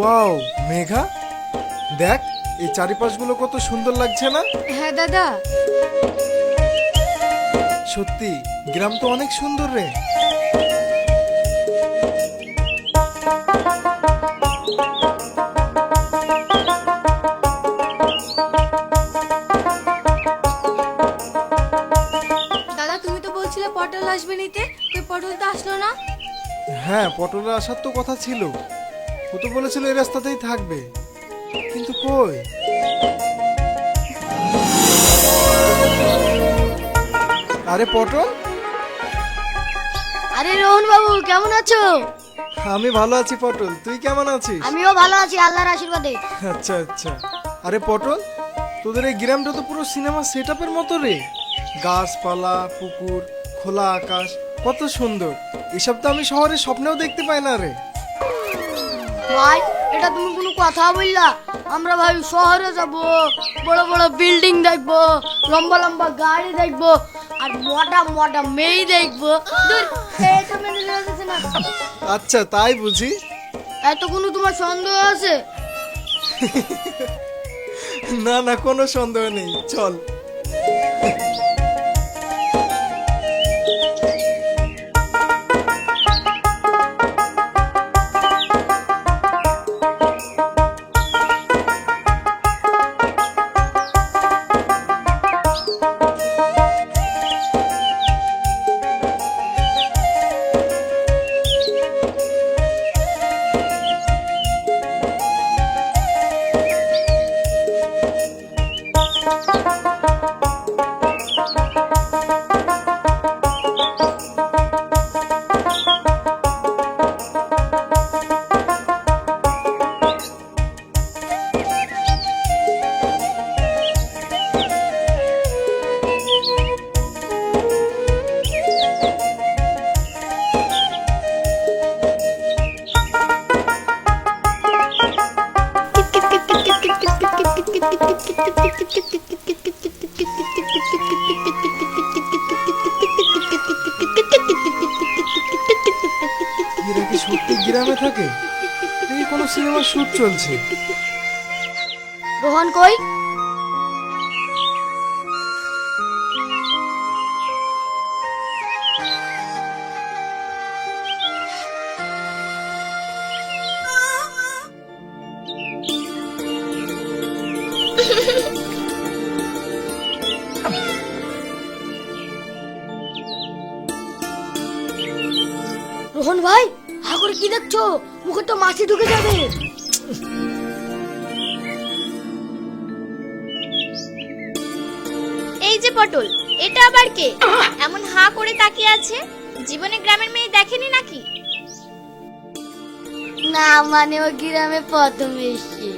Wow Megha, দেখ এই চারিপাশগুলো কত সুন্দর লাগছে না? হ্যাঁ দাদা। সত্যি গ্রাম তো অনেক সুন্দর রে। দাদা তুমি তো বলছিলে পটল আসবে নিতে, তুই পটল তো আসলো না। হ্যাঁ, পটলের আসার তো কথা ছিল, ও তো বলেছিল এই রাস্তাতেই থাকবে, কিন্তু কই? আরে পটল, আরে রোহন বাবু কেমন আছো? আমি ভালো আছি পটল, তুই কেমন আছিস? আমিও ভালো আছি আল্লাহর আশীর্বাদে। আচ্ছা আচ্ছা। আরে পটল, তোদের এই গ্রামটা তো পুরো সিনেমা সেটআপের মতো রে, গাছপালা, পুকুর, খোলা আকাশ, কত সুন্দর। এসব তো আমি শহরে স্বপ্নেও দেখতে পাই না রে। ভাই এটা তুমি কোনো কথা বললা? আমরা ভাই শহরে যাব, বড় বড় বিল্ডিং দেখবো, লম্বা লম্বা গাড়ি দেখবো, আর মোটা মোটা মেয়ে দেখবো। দূর, এটা মেনে নেওয়া যাচ্ছে না। আচ্ছা তাই বুঝি? এত কোনো তোমার সন্দেহ আছে? না না, কোনো সন্দেহ নেই, চল। এরা কি সত্যি গ্রামে থাকে? এই কোনো সিনেমার শুট চলছে। রোহন কই? রোহন ভাই, হা করে কি দেখছো? মুখে তো মাছি ঢুকে যাবে। এই যে পটল, এটা আবার কে? এমন হা করে তাকিয়ে আছে, জীবনে গ্রামের মেয়ে দেখেনি নাকি? না মানে ও গ্রামে প্রথম এসছে।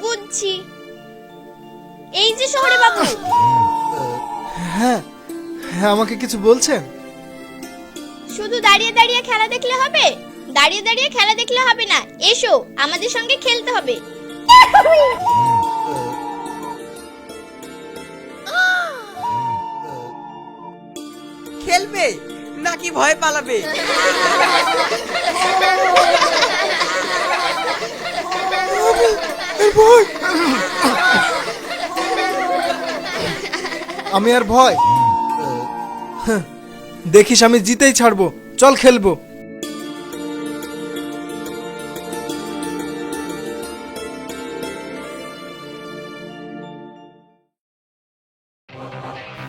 বুঝছি। এই যে শহরে বাবু, হ্যাঁ হ্যাঁ, আমাকে কিছু বলছেন? শুধু দাঁড়িয়ে দাঁড়িয়ে খেলা দেখলে হবে? দাঁড়িয়ে দাঁড়িয়ে খেলা দেখলে হবে না, এসো আমাদের সঙ্গে খেলতে হবে। খেলবে নাকি ভয় পালাবে? আমি আর ভয়? হ্যাঁ, দেখিস আমি জিতেই ছাড়বো, চল খেলবো।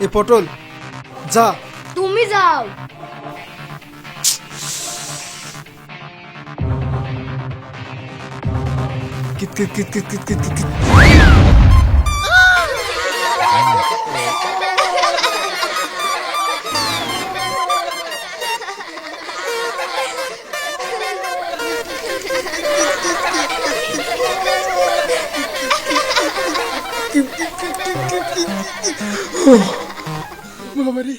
এ পটল, যা। তুমি যাও। কিত কিত কিত কিত কিত কিত কিত কিত। বাবারে,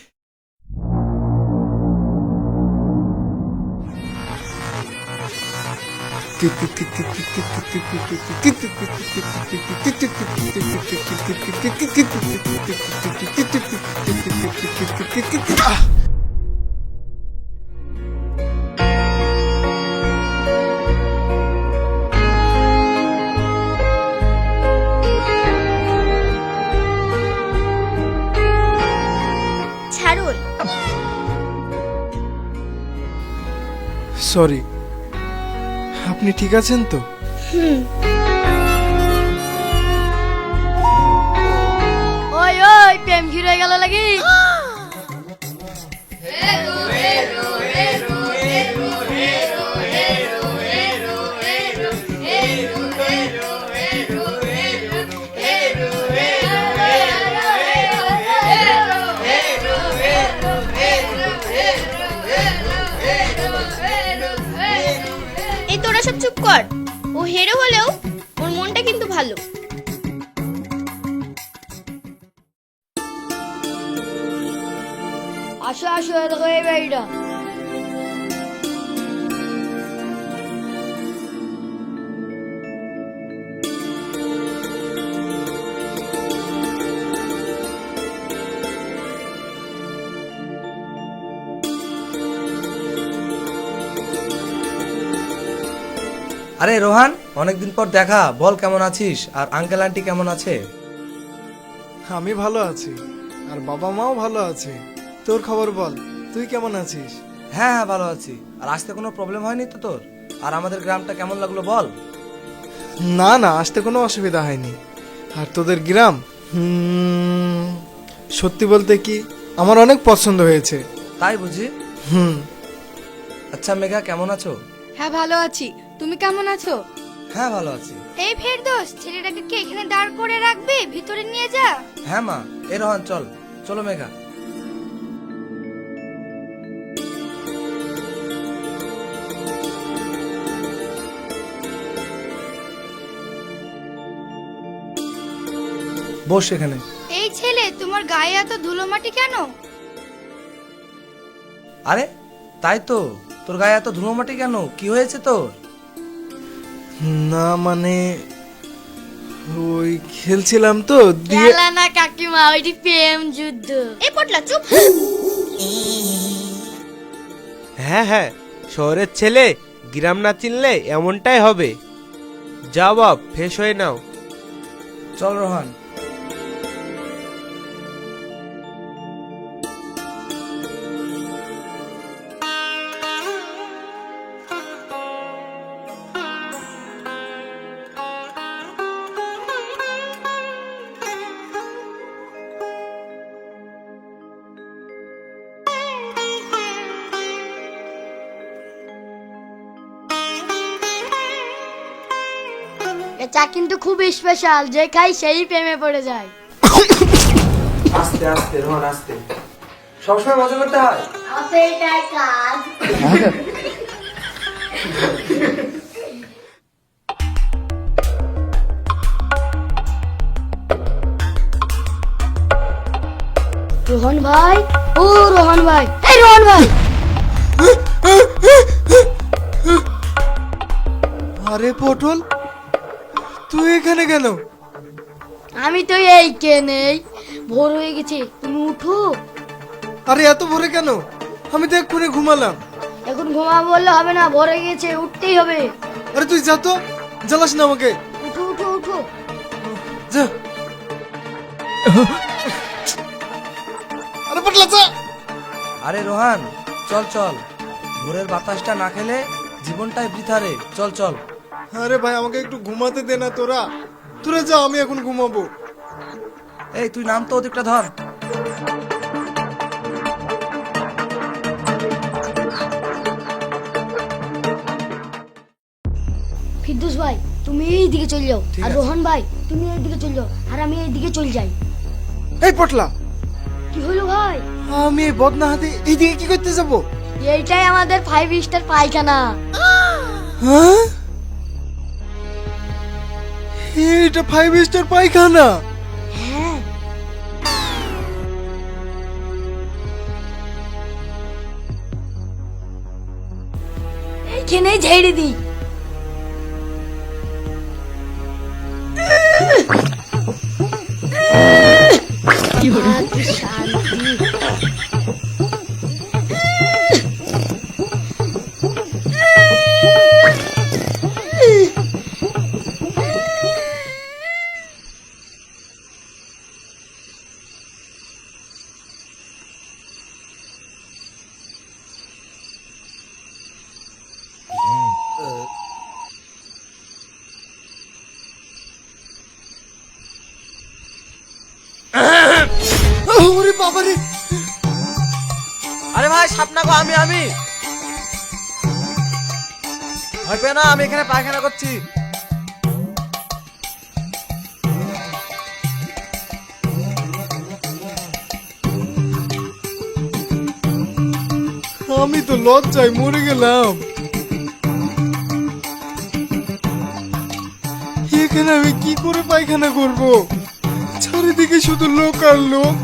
সরি, আপনি ঠিক আছেন তো? ওই ওই প্রেম কি রয়ে গেল লাগি? এই তোরা সব চুপ কর। ও হেরো হলেও ওর মনটা কিন্তু ভালো। আসো আসো, দেখো এই বাড়িটা। আরে রোহান, অনেকদিন পর দেখা, বল কেমন আছিস? আর আঙ্কেল আন্টি কেমন আছে? আমি ভালো আছি, আর বাবা মাও ভালো আছে। তোর খবর বল, তুই কেমন আছিস? হ্যাঁ হ্যাঁ, ভালো আছি। আর আসতে কোনো প্রবলেম হয়নি তো তোর? আর আমাদের গ্রামটা কেমন লাগলো বল? না না, আসতে কোনো অসুবিধা হয়নি। আর তোদের গ্রাম, সত্যি বলতে কি আমার অনেক পছন্দ হয়েছে। তাই বুঝি? হুম। আচ্ছা মেঘা, কেমন আছো? হ্যাঁ ভালো আছি, তুমি কেমন আছো? হ্যাঁ ভালো আছি। এই ফেরদৌস, ছেলেটাকে কি এখানে দাঁড় করে রাখবে? ভিতরে নিয়ে যা। হ্যাঁ মা। এ রোহান, চল চলো মেঘা। বস এখানে। এই ছেলে, তোমার গায়ে এত ধুলোমাটি কেন? আরে তাই তো, তোর গায়ে এত ধুলো মাটি কেন? কি হয়েছে তোর? না মানে ওই খেলছিলাম তো দিয়ে। খেলা না কাকিমা, ওইটি প্রেম যুদ্ধ। এই পটলা চুপ। হ্যাঁ হ্যাঁ, শহরের ছেলে গ্রাম না চিনলে এমনটাই হবে। যাও বাপ, ফ্রেশ হয়ে নাও। চল রোহান। এ চা কিন্তু খুব স্পেশাল, যে খাই সেই প্রেমে পড়ে যায়। আস্তে আস্তে রোহান, আস্তে। সবসময় মজা করতে হয়। হাতে এটাই কাজ। রোহন ভাই, ও রোহন ভাই, এই রোহন ভাই। আরে পটল, তুই এখানে কেন? আমি তো এই কে নেই, ভোর হয়ে গেছে, তুমি উঠো। আরে এত ভোরে কেন? আমি তো এক্ষুনি ঘুমালাম। এখন ঘুমাবো বললে হবে না, ভোর হয়ে গেছে, উঠতেই হবে। আরে তুই যা তো, জ্বালাস না আমাকে। উঠো উঠো উঠো। যা। আরে পটলা যা। আরে রোহান, চল চল। ভোরের বাতাসটা না খেলে জীবনটাই বৃথা রে। চল চল। আরে ভাই, আমাকে একটু ঘুমাতে দে না। তোরা তোরা যা, আমি এখন ঘুমাবো। এই তুই নাম তো, ওদিকটা ধর। ফিরদৌস ভাই, তুমি এই দিকে চলে যাও, ঠিক আর আছে। রোহন ভাই তুমি এই দিকে চলে যাও, আর আমি এই দিকে চলে যাই। এই পটলা, কি হলো ভাই? আমি এই বদনা হাতে এইদিকে কি করতে যাব? এইটাই আমাদের 5 স্টার পায়খানা। হ্যাঁ, এটা 5 স্টার পায়খানা। হ্যাঁ, এইখানেই ঝেড়ে দিই। কি শান্তি। আরে আরে ভাই সাপ না গো, আমি ভয় পেও না, আমি এখানে পায়খানা করছি। আমি তো লজ্জায় মরে গেলাম। এখানে আমি কি করে পায়খানা করব? চারিদিকে শুধু লোক আর লোক।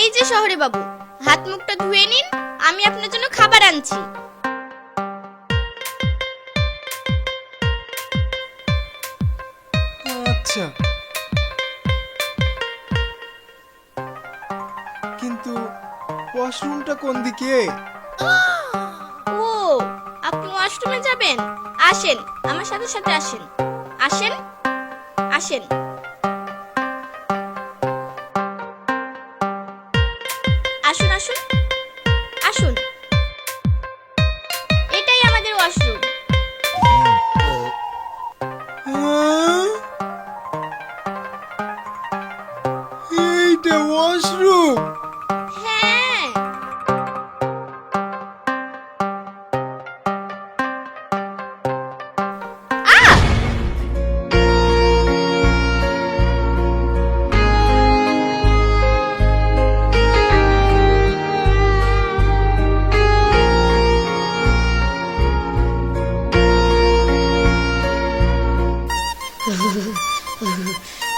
এই যে শহরে বাবু, হাত মুখটা ধুয়ে নিন, আমি আপনার জন্য খাবার আনছি। আচ্ছা, কিন্তু ওয়াশরুমটা কোন দিকে? ও, আপনি ওয়াশরুমে যাবেন? আসেন, আমার সাথে সাথে আসেন। আসেন আসেন। আসুন আসুন আসুন, এটাই আমাদের ওয়াশরুম। হ্যাঁ? এইটা ওয়াশরুম? হ্যাঁ,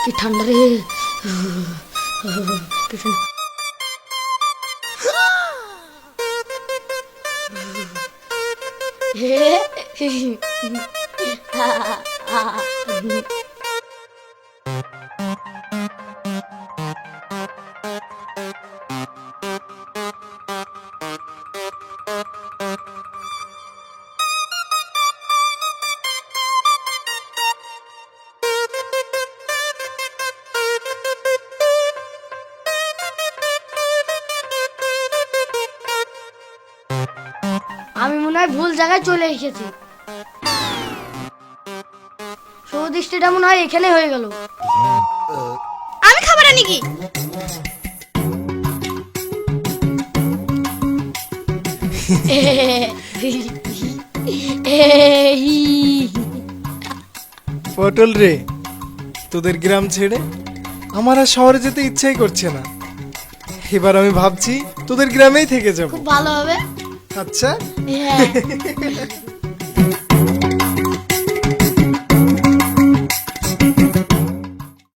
কি ঠান্ডা রে, কি ঠান্ডা। আমি মনে হয় ভুল জায়গায় চলে এসেছি। সৌদৃষ্টিটা মনে হয় এখানে হয়ে গেল। আমি খাবার আনি কি? পটল রে, তোদের গ্রাম ছেড়ে আমার আর শহরে যেতে ইচ্ছাই করছে না। এবার আমি ভাবছি তোদের গ্রামেই থেকে যাব। খুব ভালো হবে। আচ্ছা, হ্যাঁ।